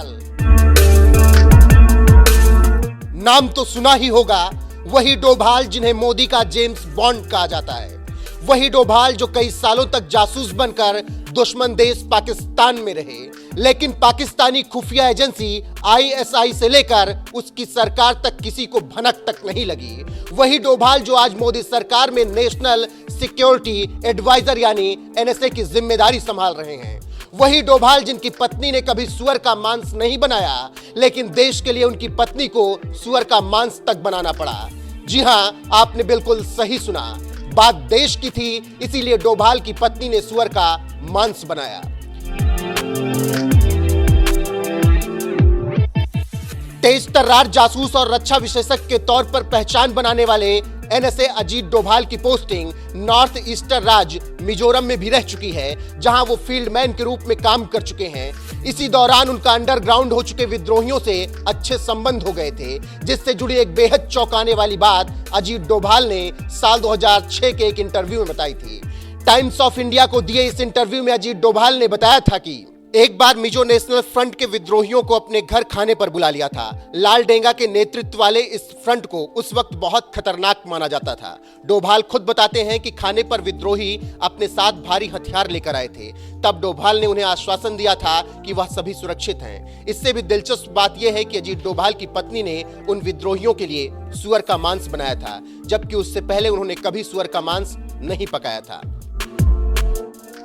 डोभाल। नाम तो सुना ही होगा, वही डोभाल जिन्हें मोदी का जेम्स बॉन्ड कहा जाता है। वही डोभाल जो कई सालों तक जासूस बनकर दुश्मन देश पाकिस्तान में रहे, लेकिन पाकिस्तानी खुफिया एजेंसी आईएसआई से लेकर उसकी सरकार तक किसी को भनक तक नहीं लगी। वही डोभाल जो आज मोदी सरकार में नेशनल सिक्योरिटी एडवाइजर यानी एनएसए की जिम्मेदारी संभाल रहे हैं। वही डोभाल जिनकी पत्नी ने कभी सुअर का मांस नहीं बनाया, लेकिन देश के लिए उनकी पत्नी को सुअर का मांस तक बनाना पड़ा। जी हां, आपने बिल्कुल सही सुना, बात देश की थी, इसीलिए डोभाल की पत्नी ने सुअर का मांस बनाया। तेज तर्रार जासूस और रक्षा विशेषज्ञ के तौर पर पहचान बनाने वाले एनएसए अजीत डोभाल की पोस्टिंग नॉर्थ ईस्टर्न राज्य मिजोरम में भी रह चुकी है, जहां वो फील्ड मैन के रूप में काम कर चुके हैं। इसी दौरान उनका अंडरग्राउंड हो चुके विद्रोहियों से अच्छे संबंध हो गए थे, जिससे जुड़ी एक बेहद चौंकाने वाली बात अजीत डोभाल ने साल 2006 के एक इंटरव्यू में बताई थी। टाइम्स ऑफ इंडिया को दिए इस इंटरव्यू में अजीत डोभाल ने बताया था कि एक बार मिजो नेशनल फ्रंट के विद्रोहियों को अपने घर खाने पर बुला लिया था। लाल डेंगा के नेतृत्व वाले इस फ्रंट को उस वक्त बहुत खतरनाक माना जाता था। डोभाल खुद बताते हैं कि खाने पर विद्रोही अपने साथ भारी हथियार लेकर आए थे। तब डोभाल ने उन्हें आश्वासन दिया था कि वह सभी सुरक्षित हैं। इससे भी दिलचस्प बात यह है कि अजीत डोभाल की पत्नी ने उन विद्रोहियों के लिए सुअर का मांस बनाया था, जबकि उससे पहले उन्होंने कभी सुअर का मांस नहीं पकाया था।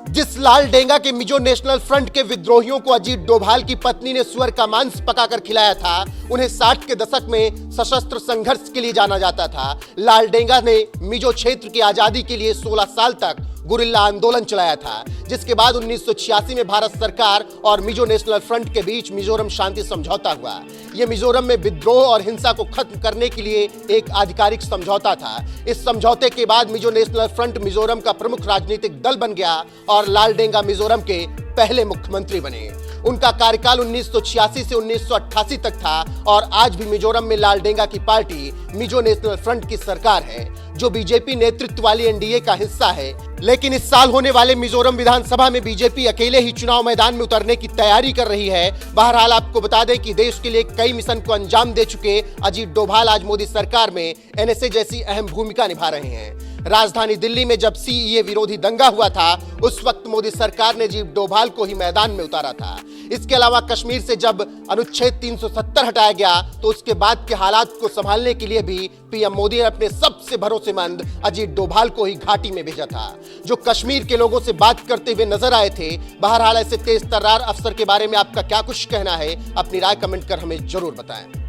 जिस लाल डेंगा के मिजो नेशनल फ्रंट के विद्रोहियों को अजीत डोभाल की पत्नी ने सुअर का मांस पकाकर खिलाया था, उन्हें 60 के दशक में सशस्त्र संघर्ष के लिए जाना जाता था। लाल डेंगा ने मिजो क्षेत्र की आजादी के लिए 16 साल तक गुरिल्ला आंदोलन चलाया था, जिसके बाद 1986 में भारत सरकार और मिजो नेशनल फ्रंट के बीच मिजोरम शांति समझौता हुआ। यह मिजोरम में विद्रोह और हिंसा को खत्म करने के लिए एक आधिकारिक समझौता था। इस समझौते के बाद मिजो नेशनल फ्रंट मिजोरम का प्रमुख राजनीतिक दल बन गया और लाल डेंगा मिजोरम के पहले मुख्यमंत्री बने। उनका कार्यकाल 1986 से 1988 तक था और आज भी मिजोरम में लाल डेंगा की पार्टी मिजो नेशनल फ्रंट की सरकार है, जो बीजेपी नेतृत्व वाली एनडीए का हिस्सा है। लेकिन इस साल होने वाले मिजोरम विधानसभा में बीजेपी अकेले ही चुनाव मैदान में उतरने की तैयारी कर रही है। बहरहाल आपको बता दें कि देश के लिए कई मिशन को अंजाम दे चुके अजीत डोभाल आज मोदी सरकार में एनएसए जैसी अहम भूमिका निभा रहे हैं। राजधानी दिल्ली में जब सीएए विरोधी दंगा हुआ था, उस वक्त मोदी सरकार ने अजीत डोभाल को ही मैदान में उतारा था। इसके अलावा कश्मीर से जब अनुच्छेद 370 हटाया गया, तो उसके बाद के हालात को संभालने के लिए भी पीएम मोदी ने अपने सबसे भरोसेमंद अजीत डोभाल को ही घाटी में भेजा था, जो कश्मीर के लोगों से बात करते हुए नजर आए थे। बहरहाल ऐसे तेज तर्रार अफसर के बारे में आपका क्या कुछ कहना है, अपनी राय कमेंट कर हमें जरूर बताएं।